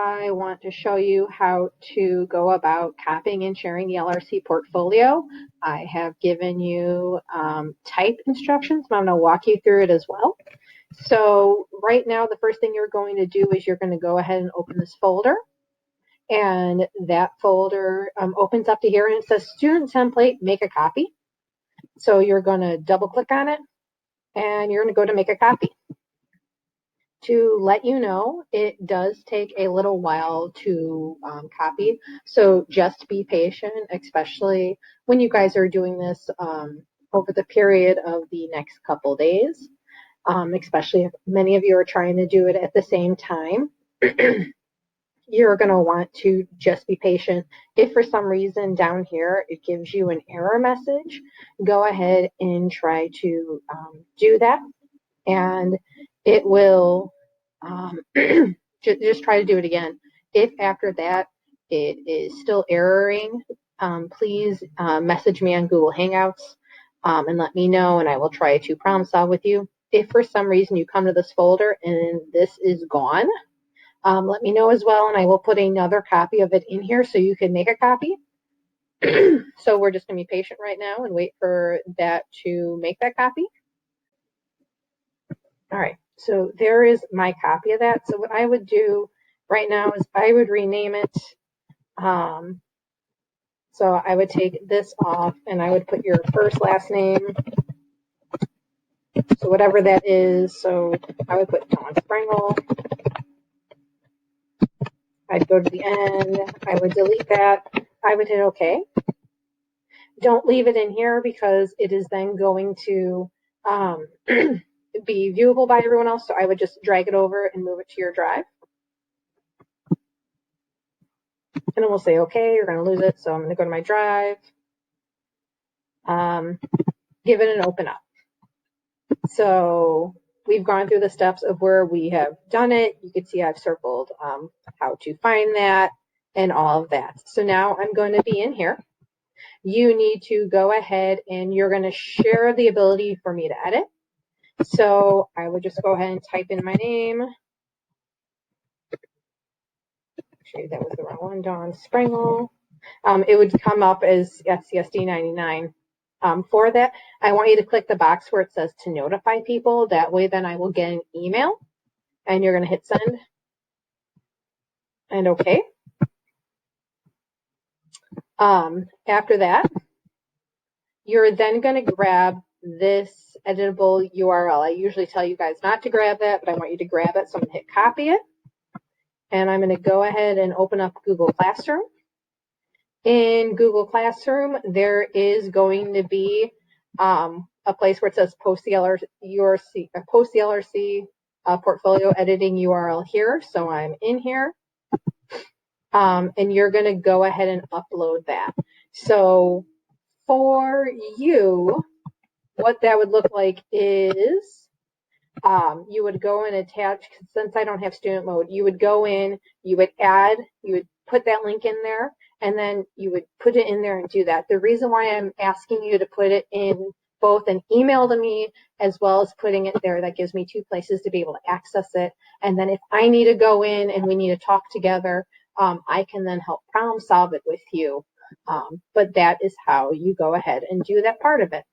I want to show you how to go about copying and sharing the LRC portfolio. I have given you type instructions, but I'm going to walk you through it as well. So right now, the first thing you're going to do is you're going to go ahead and open this folder. And that folder opens up to here and it says student template, make a copy. So you're going to double click on it and you're going to go to make a copy. To let you know, it does take a little while to copy, so just be patient, especially when you guys are doing this over the period of the next couple days, especially if many of you are trying to do it at the same time. You're going to want to just be patient. If for some reason down here it gives you an error message, go ahead and try to do that, and it will just try to do it again. If after that it is still erroring, please message me on Google Hangouts and let me know, and I will try to problem solve with you. If for some reason you come to this folder and this is gone, let me know as well, and I will put another copy of it in here so you can make a copy. So we're just going to be patient right now and wait for that to make that copy. All right, so there is my copy of that. So what I would do right now is I would rename it. So I would take this off and I would put your first last name. So whatever that is, so I would put Dawn Springle. I'd go to the end, I would delete that, I would hit OK. Don't leave it in here because it is then going to be viewable by everyone else, so I would just drag it over and move it to your drive. And then we'll say, okay, you're going to lose it, so I'm going to go to my drive, give it an open up. So we've gone through the steps of where we have done it. You can see I've circled how to find that and all of that. So now I'm going to be in here. You need to go ahead and you're going to share the ability for me to edit. So I would just go ahead and type in my name. Actually, that was the wrong one, Dawn Springle. It would come up as SCSD 99. For that, I want you to click the box where it says to notify people. That way, then I will get an email, and you're going to hit send and OK. After that, you're then going to grab this editable URL. I usually tell you guys not to grab that, but I want you to grab it. So I'm going to hit copy it. And I'm going to go ahead and open up Google Classroom. In Google Classroom, there is going to be a place where it says post the LRC portfolio editing URL here. So I'm in here. And you're going to go ahead and upload that. So for you, what that would look like is you would go and attach, since I don't have student mode, you would go in, you would add, you would put that link in there, and then you would put it in there and do that. The reason why I'm asking you to put it in both an email to me as well as putting it there, that gives me two places to be able to access it. And then if I need to go in and we need to talk together, I can then help problem solve it with you. But that is how you go ahead and do that part of it.